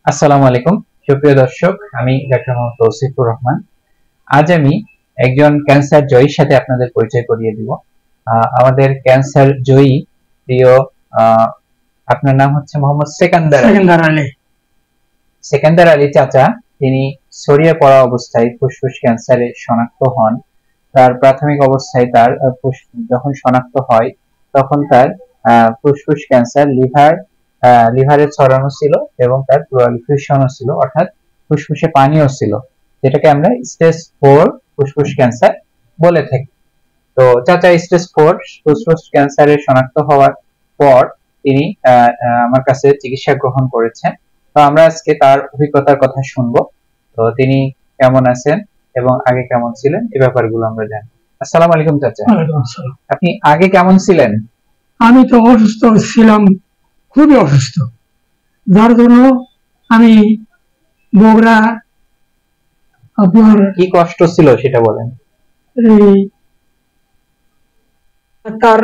আসসালামু আলাইকুম সুপ্রিয় দর্শক, আমি ডাক্তার মোহাম্মদ তৌসিফুর রহমান। আজ আমি একজন ক্যান্সার জয়ীর সাথে আপনাদের পরিচয় করিয়ে দিব। আমাদের ক্যান্সার জয়ী প্রিয় আপনার নাম হচ্ছে মোহাম্মদ সেকান্দার আলী চাচা। তিনি ছড়িয়ে পড়া অবস্থায় ফুসফুস ক্যান্সারে শনাক্ত হন। তার প্রাথমিক অবস্থায় তার যখন শনাক্ত হয় তখন তার ফুসফুস ক্যান্সার লিভারে ছড়ানো ছিল এবং তার প্রলিফারেশনও ছিল, অর্থাৎ ফুসফুসে পানিও ছিল, যেটাকে আমরা স্টেজ 4 ফুসফুস ক্যান্সার বলে থাকি। তো চাচা স্টেজ 4 ফুসফুস ক্যান্সারে শনাক্ত হওয়ার পর তিনি আমার কাছে চিকিৎসা গ্রহণ করেছেন। তো আমরা আজকে তার অভিজ্ঞতার কথা শুনবো। তো তিনি কেমন আছেন এবং আগে কেমন ছিলেন এই ব্যাপারগুলো আমরা জানবো। আসসালামু আলাইকুম চাচা। আপনি আগে কেমন ছিলেন? আমি তো অসুস্থ ছিলাম, খুবই অসুস্থ, যার জন্য আমি বগুড়া, আপনার কি কষ্ট ছিল সেটা বলেন। এই ডাক্তার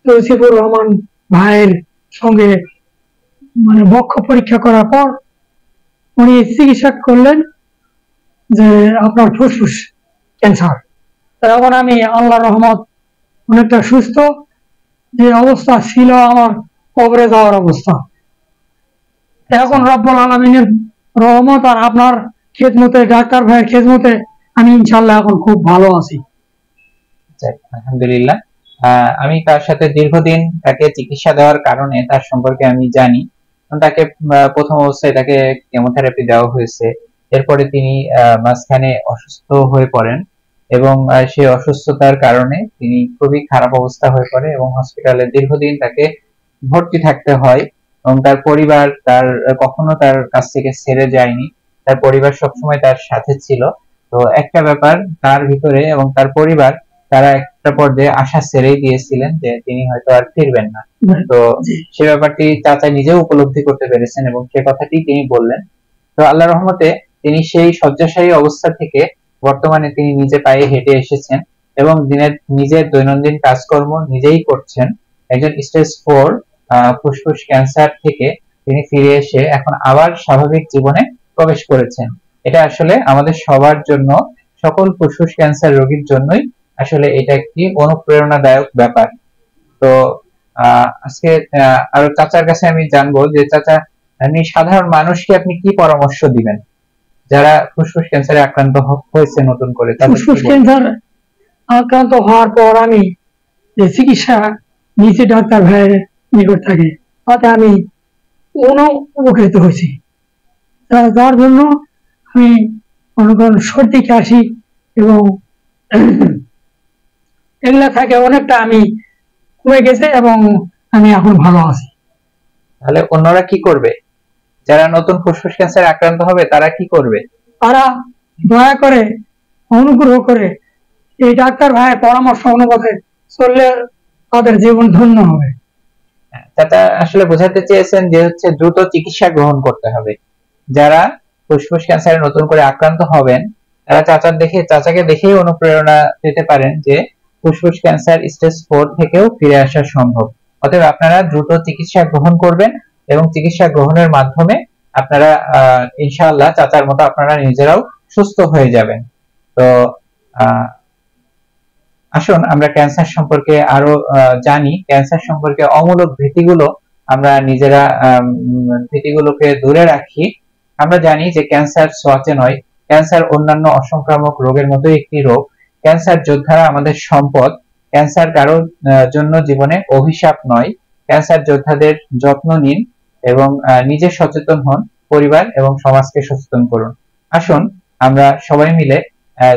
তৌসিফুর রহমান ভাইয়ের সঙ্গে বক্ষ পরীক্ষা করার পর উনি চিকিৎসা করলেন যে আপনার ফুসফুস ক্যান্সার। তখন আমি আল্লাহর রহমত অনেকটা সুস্থ, যে অবস্থা ছিল আমার কবরে যাওয়ার অবস্থা। এখন রব্বুল আলামিনের রহমত আর আপনার খেদমতে, ডাক্তার ভাইয়ের খেদমতে আমি ইনশাআল্লাহ এখন খুব ভালো আছি। আলহামদুলিল্লাহ। আমি তার সাথে দীর্ঘদিন তাকে চিকিৎসা দেওয়ার কারণে তার সম্পর্কে আমি জানি। তাকে প্রথম অবস্থায় তাকে কেমোথেরাপি দেওয়া হয়েছে, এরপরে তিনি মাঝখানে অসুস্থ হয়ে পড়েন এবং সেই অসুস্থতার কারণে তিনি খুবই খারাপ অবস্থা হয়ে পড়ে এবং হসপিটালে দীর্ঘদিন তাকে ভর্তি থাকতে হয় এবং তার পরিবার কখনো তার কাছ থেকে ছেড়ে যায়নি। তার পরিবার সবসময় তার সাথে ছিল। তো একটা ব্যাপার তার ভিতরে এবং তার পরিবার, তারা একটা পর্যায়ে আশা ছেড়েই দিয়েছিলেন যে তিনি হয়তো আর ফিরবেন না। তো সে ব্যাপারটি চাচা নিজেও উপলব্ধি করতে পেরেছেন এবং সে কথাটি তিনি বললেন। তো আল্লাহর রহমতে তিনি সেই শয্যাশায়ী অবস্থা থেকে বর্তমানে তিনি নিজে পায়ে হেঁটে এসেছেন এবং নিজের দৈনন্দিন কাজকর্ম নিজেই করছেন। একজন স্টেজ 4 ফুসফুস ক্যান্সার থেকে তিনি ফিরে এসে এখন আবার স্বাভাবিক জীবনে প্রবেশ করেছেন। এটা আসলে আমাদের সবার জন্য, সকল ফুসফুস ক্যান্সার রোগীর জন্যই আসলে এটা একটি অনুপ্রেরণাদায়ক ব্যাপার। তো আজকে আরো চাচার কাছে আমি জানবো যে চাচা, আপনি সাধারণ মানুষকে আপনি কি পরামর্শ দিবেন যারা ফুসফুস ক্যান্সারে আক্রান্ত হয়েছে নতুন করে? ফুসফুস ক্যান্সার আক্রান্ত হওয়ার পর আমি যে চিকিৎসা নিচে ডাক্তার ভাইয়ের নিকট থাকে, তাতে আমি উপকৃত হয়েছি। যার জন্য আমি মনে করেন সর্দি কাশি এবং এগুলা থাকে অনেকটা আমি কমে গেছে এবং আমি এখন ভালো আছি। তাহলে অন্যরা কি করবে? যারা নতুন ফুসফুস ক্যান্সারে আক্রান্ত হবে তারা কি করবে? তারা দয়া করে, অনুগ্রহ করে এই ডাক্তার ভাইয়ের পরামর্শ অনুপাতে চললে তাদের জীবন ধন্য হবে। চাচা আসলে বোঝাতে চেয়েছেন যে হচ্ছে দ্রুত চিকিৎসা গ্রহণ করতে হবে। যারা ফুসফুস ক্যান্সারে নতুন করে আক্রান্ত হবেন তারা চাচাকে দেখেই অনুপ্রেরণা পেতে পারেন যে ফুসফুস ক্যান্সার স্টেজ 4 থেকেও ফিরে আসা সম্ভব। অতএব আপনারা দ্রুত চিকিৎসা গ্রহণ করবেন এবং চিকিৎসা গ্রহণের মাধ্যমে আপনারা ইনশাআল্লাহ চাচার মতো আপনারা নিজেরাও সুস্থ হয়ে যাবেন। তো আসুন আমরা ক্যান্সার সম্পর্কে আরো জানি। ক্যান্সার সম্পর্কে অমূলক ভীতিগুলো আমরা নিজেরা ভীতিগুলোকে দূরে রাখি। আমরা জানি যে ক্যান্সার ছোঁয়াচে নয়, ক্যান্সার অন্যান্য অসংক্রামক রোগের মতোই একটি রোগ। ক্যান্সার যোদ্ধারা আমাদের সম্পদ। ক্যান্সার কারোর জন্য জীবনে অভিশাপ নয়। ক্যান্সার যোদ্ধাদের যত্ন নিন এবং নিজে সচেতন হন, পরিবার এবং সমাজকে সচেতন করুন। আসুন আমরা সবাই মিলে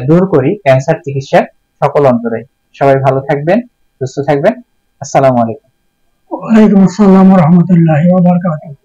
দূর করি ক্যান্সার চিকিৎসার সকল অন্তরায়। সবাই ভালো থাকবেন, সুস্থ থাকবেন। আসসালামু আলাইকুম। ওয়ালাইকুম আসসালাম ওয়া রাহমাতুল্লাহি ওয়া বারাকাতুহু।